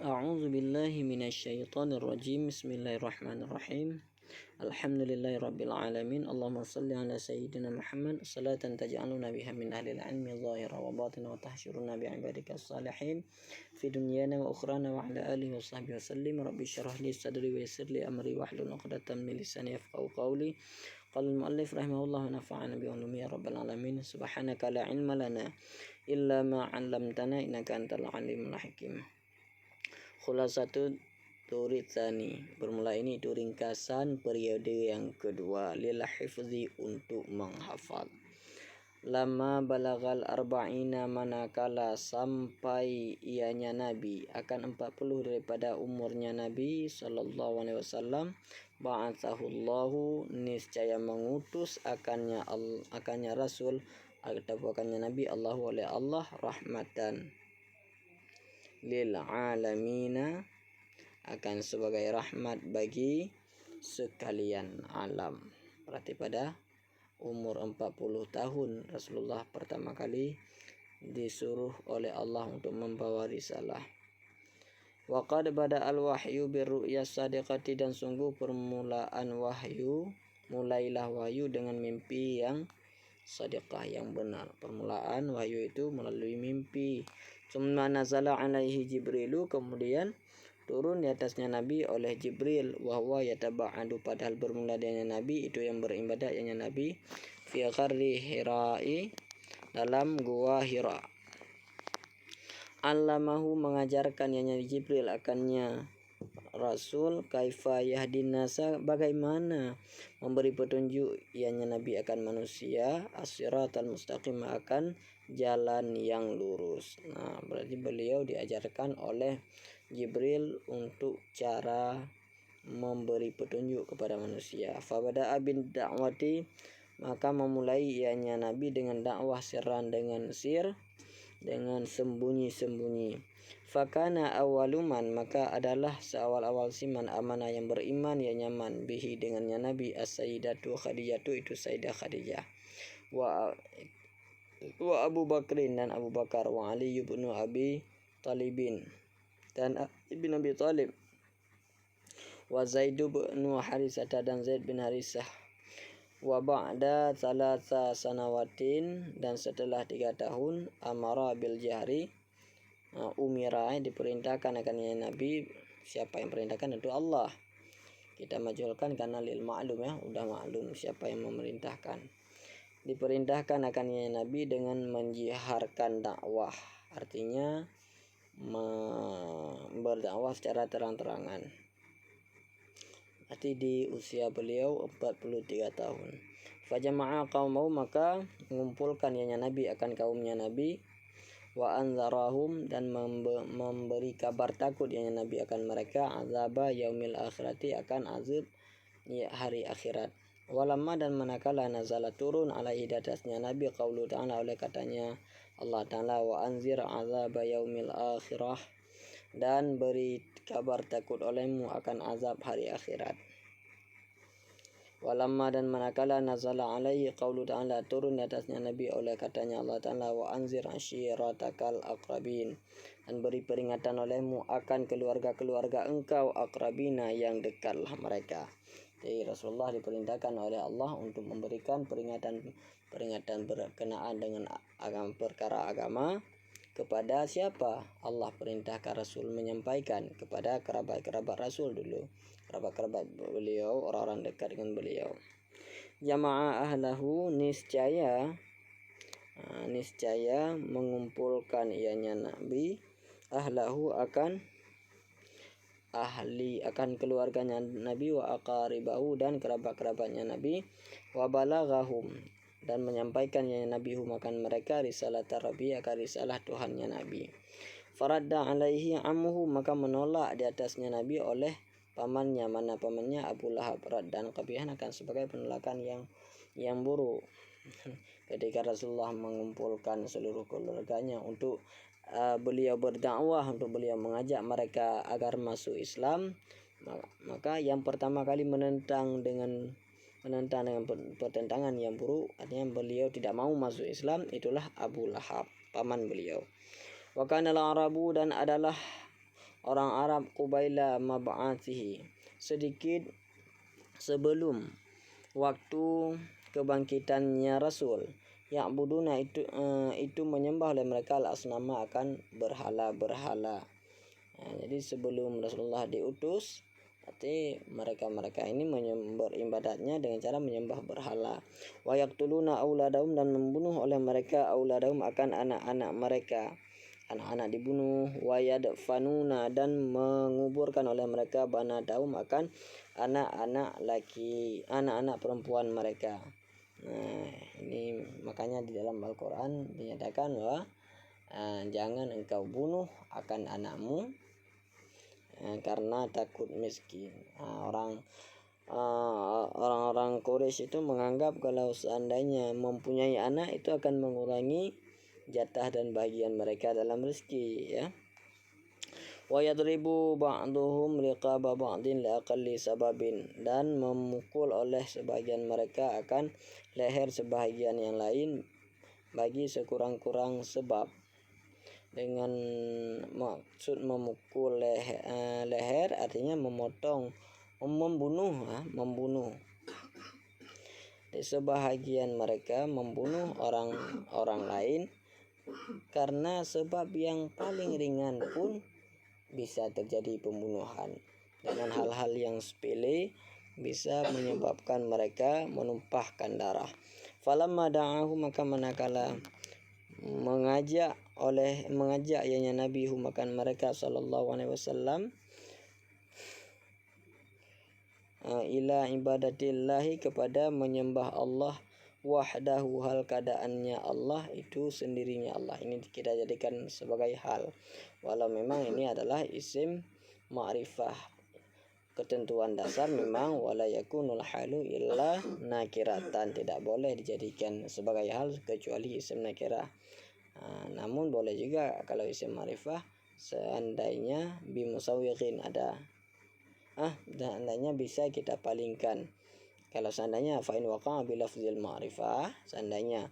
A'udzu billahi minasyaitonir rajim. Bismillahirrahmanirrahim. Alhamdulillahirabbil alamin. Allahumma shalli ala sayyidina Muhammad salatan taj'aluna biha min ahlil ilmi dhahira wa batina wa tahsyuruna bi ibadikas salihin fi dunyana wa ukhrana wa ala alihi wa sahbihi wasallim. Rabbi shrah li sadri wa yassir li amri wahlul 'uqdatam min lisani yafqahu qawli. Qala al-muallif rahimahullah wa nafa'ana bi ulumi ya rabbal alamin. Subhanaka la ilma lana illa ma 'allamtana innaka antal alimul hakim. Khulasatu turi tsani, bermula ini itu ringkasan periode yang kedua, lil hifzi untuk menghafal. Lama balagal arba'ina, manakala sampai ianya Nabi akan 40 daripada umurnya Nabi sallallahu alaihi wasallam, ba'atsahullahu, niscaya mengutus akannya Rasul atau akannya Nabi Allahu oleh Allah rahmatan lil alamina, akan sebagai rahmat bagi sekalian alam. Berarti pada umur 40 tahun Rasulullah pertama kali disuruh oleh Allah untuk membawa risalah. Wa qad bada al wahyu bir ru'ya sadiqati, dan sungguh permulaan wahyu, mulailah wahyu dengan mimpi yang sadiqah, yang benar. Permulaan wahyu itu melalui mimpi. Summa nazala alaihi Jibrilu, kemudian turun di atasnya Nabi oleh Jibril. Wahwa yataba'adu, padahal bermula dengan Nabi itu yang beribadah yang Nabi, fi gharri Hira'i, dalam gua Hira. Allamahu, mengajarkan yang Jibril akannya Rasul, kaifa yahdin nasa, bagaimana memberi petunjuk ianya Nabi akan manusia, as-siratal mustaqim, akan jalan yang lurus. Nah, berarti beliau diajarkan oleh Jibril untuk cara memberi petunjuk kepada manusia. Fabada'a bin da'wati, maka memulai ianya Nabi dengan dakwah sirran, dengan sembunyi-sembunyi. Fakana awaluman, maka adalah seawal-awal siman amanah yang beriman ya nyaman bihi dengannya Nabi as-sayyidatu Khadijah, itu Sayyidah Khadijah, wa Abu Bakrin, dan Abu Bakar, wa Ali ibn Abi Talibin, dan ibn Abi Talib, wa Zaid bin Harisah, dan Zaid bin Harisah, wa ba'da thalatha sanawatin, dan setelah 3 tahun, amara bil jahri, umira, diperintahkan akan Nabi. Siapa yang perintahkan? Itu Allah. Kita majulkan karena lil ma'lum, ya, udah maklum siapa yang memerintahkan. Diperintahkan akan Nabi dengan menjiharkan dakwah, artinya berdakwah secara terang-terangan. Berarti di usia beliau 43 tahun. Fajama'a qaumau, maka mengumpulkan Nabi akan kaumnya Nabi, wa anzarahum, dan memberi kabar takut Nabi akan mereka, azaba yaumil akhirati, akan azab hari akhirat. Walamma, dan manakala nazala turun alaihi atasnya Nabi qaulu ta'ala, oleh katanya Allah Ta'ala, wa anzir azaba yaumil akhirah, dan beri kabar takut olehmu akan azab hari akhirat. Walamma, dan manakala nazala alaihi qaulu ta'ala, turun di atasnya Nabi oleh katanya Allah Ta'ala, wa anzir ashiratakal aqrabin, dan beri peringatan olehmu akan keluarga-keluarga engkau, akrabina, yang dekatlah mereka. Jadi Rasulullah diperintahkan oleh Allah untuk memberikan peringatan berkenaan dengan perkara agama kepada siapa? Allah perintahkan Rasul menyampaikan kepada kerabat-kerabat Rasul dulu, kerabat-kerabat beliau, orang-orang dekat dengan beliau. Jama'a ahlahu, niscaya mengumpulkan ianya Nabi, ahlahu, akan keluarganya Nabi, wa aqaribahu, dan kerabat-kerabatnya Nabi, wa balaghahum, dan menyampaikan Nabi akan mereka risalah Rabbi, akan risalah Tuhannya Nabi. Faradda alaihi ammuhu, maka menolak di atasnya Nabi oleh pamannya, mana pamannya? Abu Lahab. Raddan qabihan, akan sebagai penolakan yang buruk. Ketika Rasulullah mengumpulkan seluruh keluarganya untuk beliau berdakwah, untuk beliau mengajak mereka agar masuk Islam, maka yang pertama kali menentang dengan pertentangan yang buruk, artinya beliau tidak mau masuk Islam, itulah Abu Lahab, paman beliau. Wa kana al-arabu, dan adalah orang Arab qubaila mab'athihi, sedikit sebelum waktu kebangkitannya Rasul. Ya'buduna itu menyembah oleh mereka al-asnama, akan berhala-berhala. Jadi sebelum Rasulullah diutus, berarti mereka ini beribadatnya dengan cara menyembah berhala. Wa yaqtuluna auladahum, dan membunuh oleh mereka auladahum, akan anak-anak mereka. Anak-anak dibunuh. Wa yadfanuna, dan menguburkan oleh mereka banatahum, akan anak-anak laki, anak-anak perempuan mereka. Nah, ini makanya di dalam Al-Quran dinyatakan bahwa jangan engkau bunuh akan anakmu karena takut miskin. Orang-orang Quraisy itu menganggap kalau seandainya mempunyai anak itu akan mengurangi jatah dan bagian mereka dalam rezeki, ya. Wa yadribu ba'duhum riqaba ba'din liaqalli sababin, dan memukul oleh sebagian mereka akan leher sebahagian yang lain bagi sekurang-kurang sebab. Dengan maksud memukul leher artinya memotong, membunuh. Di sebahagian mereka membunuh orang lain karena sebab yang paling ringan pun bisa terjadi pembunuhan. Dengan hal-hal yang sepele bisa menyebabkan mereka menumpahkan darah. Falamma da'ahu, maka manakala mengajak ianya Nabi makan mereka sallallahu alaihi wasallam ila ibadatillahi, kepada menyembah Allah wahdahu, hal keadaannya Allah itu sendirinya Allah. Ini kita jadikan sebagai hal, walau memang ini adalah isim ma'rifah. Ketentuan dasar memang wala yakunul halu illa nakiratan, tidak boleh dijadikan sebagai hal kecuali isim nakirah. Namun boleh juga kalau isim ma'rifah seandainya bimusawwiqin ada, seandainya bisa kita palingkan. Kalau seandainya fa'in waqa'a bilafzil ma'rifah, seandainya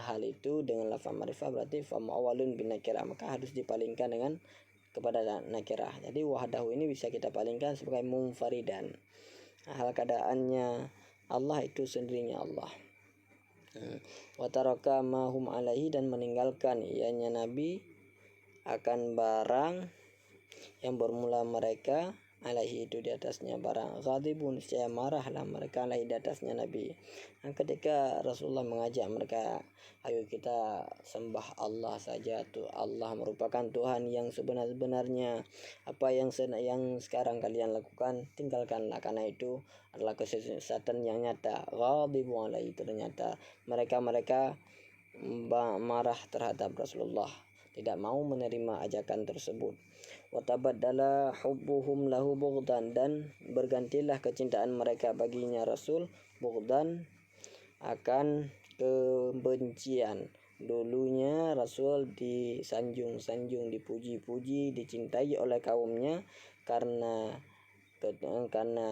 hal itu dengan lafaz ma'rifah, berarti fa mu'awwalun bin nakirah, maka harus dipalingkan dengan kepada nakirah. Jadi wahdahu ini bisa kita palingkan sebagai munfaridan, hal keadaannya Allah itu sendirinya Allah. Wa taraka ma hum alaihi, dan meninggalkan ianya Nabi akan barang yang bermula mereka alaihi itu di atasnya barang. Ghadibun, saya marahlah mereka alaihi di atasnya Nabi. Dan ketika Rasulullah mengajak mereka, ayo kita sembah Allah saja, tuh Allah merupakan Tuhan yang sebenar-benarnya. Apa yang sekarang kalian lakukan tinggalkanlah, karena itu adalah kesesatan yang nyata. Ghadibun alaihi, ternyata mereka marah terhadap Rasulullah, tidak mau menerima ajakan tersebut. Wa tabaddala hubbuhum lahu bughdan, dan bergantilah kecintaan mereka baginya Rasul bughdan, akan kebencian. Dulunya Rasul disanjung-sanjung, dipuji-puji, dicintai oleh kaumnya karena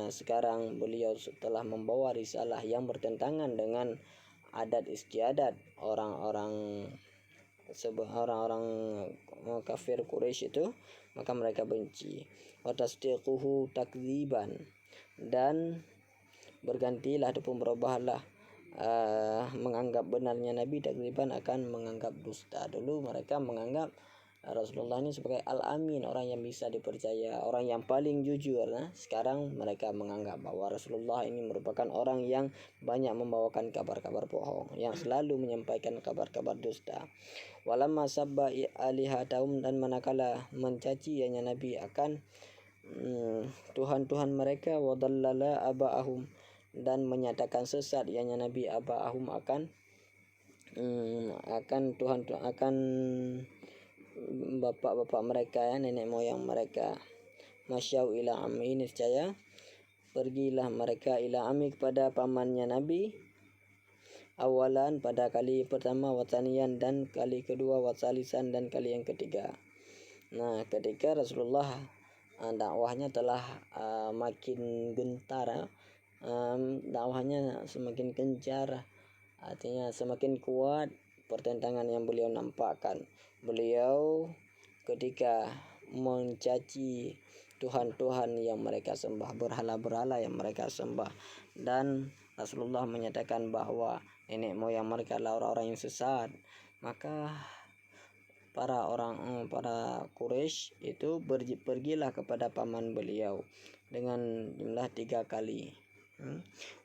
sekarang beliau telah membawa risalah yang bertentangan dengan adat istiadat orang-orang kafir Quraisy itu, maka mereka benci. Wa tasdiquhu takdziban, dan bergantilah ataupun berubahlah menganggap benarnya Nabi, takdziban akan menganggap dusta. Dulu mereka menganggap Rasulullah ini sebagai al-amin, orang yang bisa dipercaya, orang yang paling jujur. Sekarang mereka menganggap bahwa Rasulullah ini merupakan orang yang banyak membawakan kabar-kabar bohong, yang selalu menyampaikan kabar-kabar dusta. Walamma sabba alihatahum, dan manakala mencaci ianya Nabi akan Tuhan-Tuhan mereka, wadallala aba'ahum, dan menyatakan sesat ianya Nabi aba'ahum akan Tuhan, akan bapak-bapak mereka, nenek moyang mereka. Masyau ila ammi, niscaya pergilah mereka ila ammi, kepada pamannya Nabi, awalan pada kali pertama, watanian dan kali kedua, watsalisan dan kali yang ketiga. Nah, ketika Rasulullah dakwahnya telah makin gentar, dakwahnya semakin gencar, artinya semakin kuat pertentangan yang beliau nampakkan. Beliau ketika mencaci Tuhan-Tuhan yang mereka sembah, berhala-berhala yang mereka sembah. Dan Rasulullah menyatakan bahwa nenek moyang mereka adalah orang-orang yang sesat. Maka para Quraisy itu pergilah kepada paman beliau dengan jumlah 3 kali.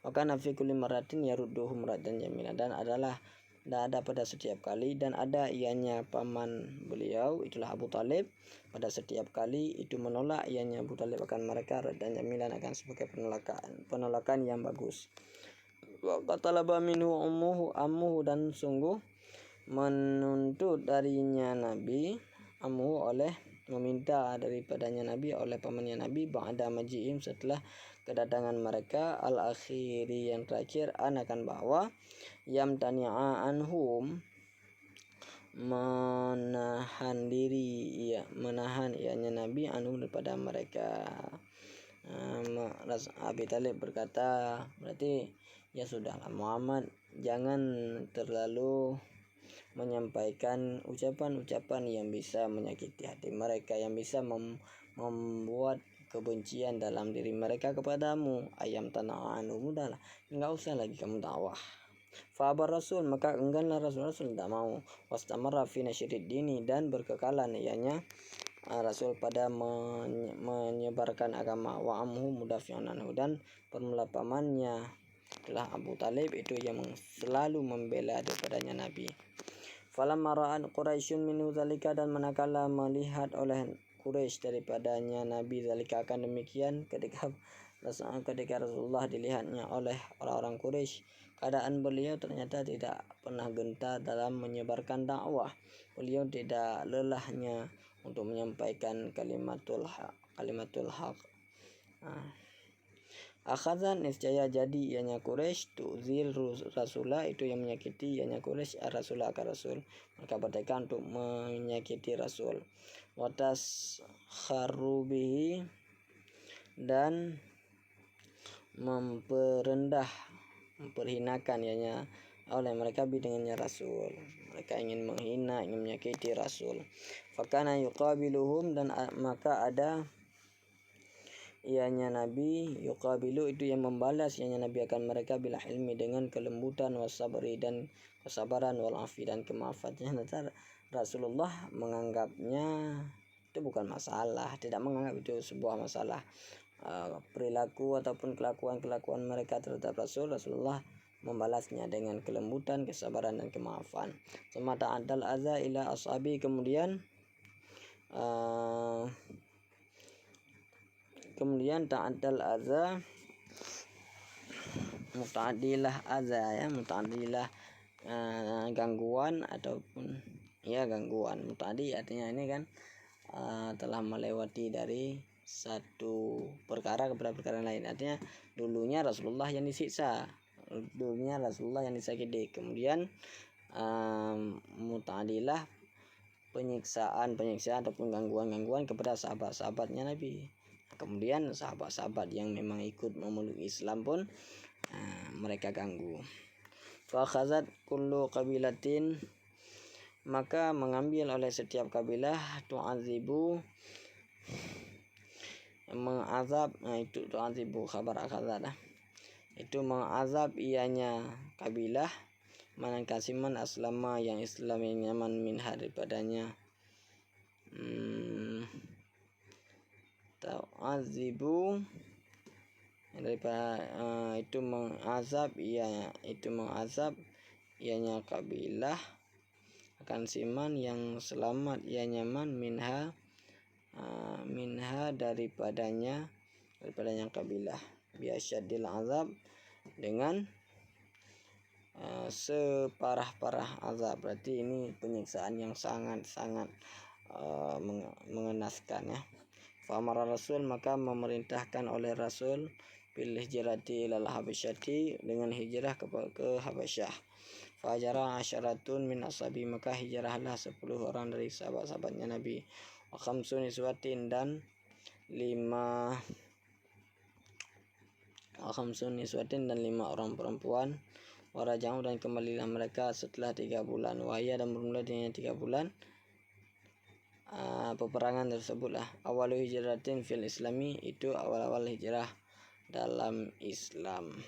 Maka nafi kulli maratin yarudduhu muratan jamila, dan ada pada setiap kali, dan ada ianya paman beliau itulah Abu Talib pada setiap kali itu menolak ianya Abu Talib akan mereka dan jamilan akan sebagai penolakan yang bagus. Wa qatalaba minhu ammuhu, dan sungguh menuntut darinya Nabi meminta daripadanya Nabi oleh pamannya Nabi ba'da maji'im, setelah kedatangan mereka al-akhiri yang terakhir, akan bahwa yamtani'a anhum, menahan ianya Nabi anhum daripada mereka. Abi Talib berkata, berarti ya sudahlah Muhammad, jangan terlalu menyampaikan ucapan-ucapan yang bisa menyakiti hati mereka, yang bisa membuat kebencian dalam diri mereka kepadamu. Ayam tanah mudahlah, enggak usah lagi kamu dakwah. Fabar Rasul, maka engganlah Rasul tidak mau. Wastamarra fi nasyrid dini, dan berkekalan ianya Rasul pada menyebarkan agama. Wa amhu mudafi'un anhu, dan permula pamannya adalah Abu Talib itu yang selalu membela daripadanya Nabi. Falamma ra'an Quraisyun minhu zalika, dan manakala melihat oleh Quraisy daripadanya Nabi zalika akan demikian, ketika Rasulullah dilihatnya oleh orang-orang Quraisy, keadaan beliau ternyata tidak pernah gentar dalam menyebarkan dakwah. Beliau tidak lelahnya untuk menyampaikan kalimatul haq. Akhazan niscaya jadi ianya Quraisy tu'zil Rasulah, itu yang menyakiti ianya Quraisy Rasulah ke Rasul. Mereka bertekad untuk menyakiti Rasul. Watas kharubihi, dan memperhinakan ianya oleh mereka dengannya Rasul. Mereka ingin menghina, ingin menyakiti Rasul. Fakana yuqabiluhum, dan maka ada ianya Nabi yuqabilu, itu yang membalas ianya Nabi akan mereka bila ilmi, dengan kelembutan, wasabri, dan kesabaran, walafi, dan kemaafan. Rasulullah menganggapnya itu bukan masalah, tidak menganggap itu sebuah masalah. Perilaku ataupun kelakuan mereka terhadap Rasulullah membalasnya dengan kelembutan, kesabaran, dan kemaafan. Semata adal azza ila ashabi, kemudian ta'addal azza, muta'adilah azza ya, muta'adilah gangguan ataupun ya gangguan. Muta'adi artinya ini kan telah melewati dari satu perkara kepada perkara lain. Artinya dulunya Rasulullah yang disiksa, dulunya Rasulullah yang disakiti, kemudian muta'adilah penyiksaan ataupun gangguan kepada sahabat-sahabatnya Nabi. Kemudian sahabat-sahabat yang memang ikut memeluk Islam pun mereka ganggu. Fa khazat kullu qabilatin, maka mengambil oleh setiap kabilah tu'azibu, mengazab. Itu tu'azibu khabar akhazat, itu mengazab ianya kabilah man kasiman aslama, yang Islam yang nyaman min daripadanya. Tu'azibu daripada itu mengazab ianya kabilah akan siman yang selamat ia nyaman minha daripadanya kabilah, biasyadil azab, dengan separah-parah azab. Berarti ini penyiksaan yang sangat-sangat mengenaskan ya. Famara Rasul, maka memerintahkan oleh Rasul bil hijrati ilal habasyati, dengan hijrah ke Habasyah. Fajara asyaratun min ashabi, maka hijrahlah 10 orang dari sahabat-sahabatnya Nabi. Wa khamsun niswatin, dan 5 orang perempuan. Waraja'u, dan kembalilah mereka setelah 3 bulan. Wahya, dan bermula dengan 3 bulan. peperangan tersebutlah. Awal hijratin fil islami, itu awal-awal hijrah dalam Islam.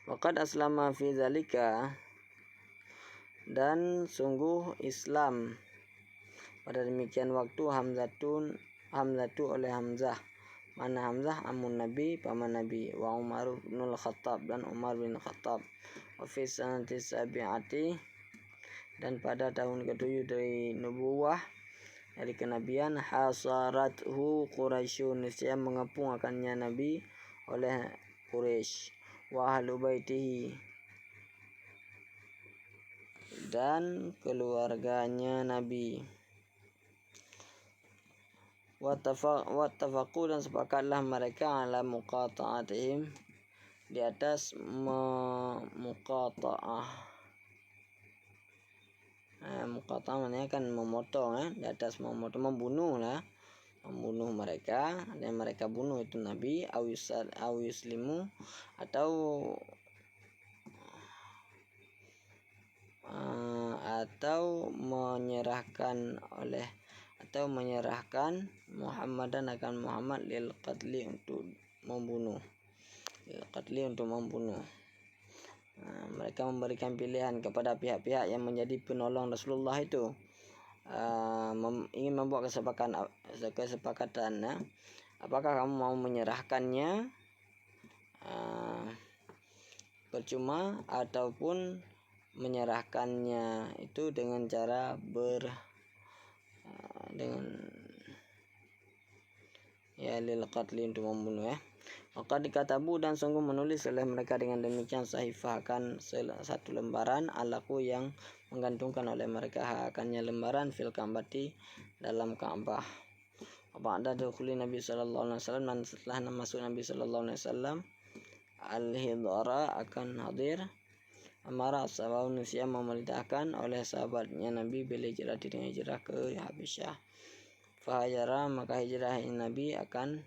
Waqad aslama fi zalika, dan sungguh Islam pada demikian waktu Hamzatu oleh Hamzah. Mana Hamzah? Amun Nabi, paman Nabi. Wa Umar bin Khattab, dan Umar bin Khattab. Wa fi sanati sabi'ati, dan pada tahun ke-7 dari nubuwah, dari kenabian, hasarathu Quraisyun, niscaya mengepung akannya Nabi oleh Quraisy. Wa ahlu baitihi, dan keluarganya Nabi. Wattafaqu, dan sepakatlah mereka ala muqata'atihim, di atas muqata'ah. Muqata'ah maknanya kan memotong, di atas memotong, membunuh mereka, dan mereka bunuh itu Nabi, au yuslimu, atau menyerahkan Muhammadan, akan Muhammad, lil qatli, untuk membunuh. Mereka memberikan pilihan kepada pihak-pihak yang menjadi penolong Rasulullah itu, ingin membuat kesepakatan, apakah kamu mau menyerahkannya percuma, ataupun menyerahkannya itu dengan cara lil qatli, untuk membunuh. Maka dikatabu, dan sungguh menulis oleh mereka dengan demikian, sahifah, akan satu lembaran, alaku, yang menggantungkan oleh mereka akannya lembaran, fil Ka'bati, dalam Ka'bah. Ba'da dukhuli Nabi sallallahu alaihi wasallam, dan setelah masuk Nabi sallallahu alaihi wasallam al-hidara, akan hadir, amara ashabahu, niscaya memerintahkan oleh sahabatnya Nabi, bila hijrah, dengan hijrah ke Habasyah. Fahajara, maka hijrah Nabi akan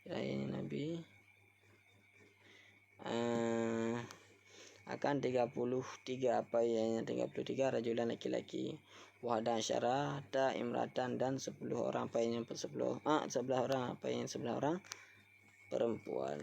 33, apa ianya 33 rajulan, laki-laki, wahda syarata imratan, dan 10 orang, apa ianya 11 orang, apa ianya 11 orang perempuan.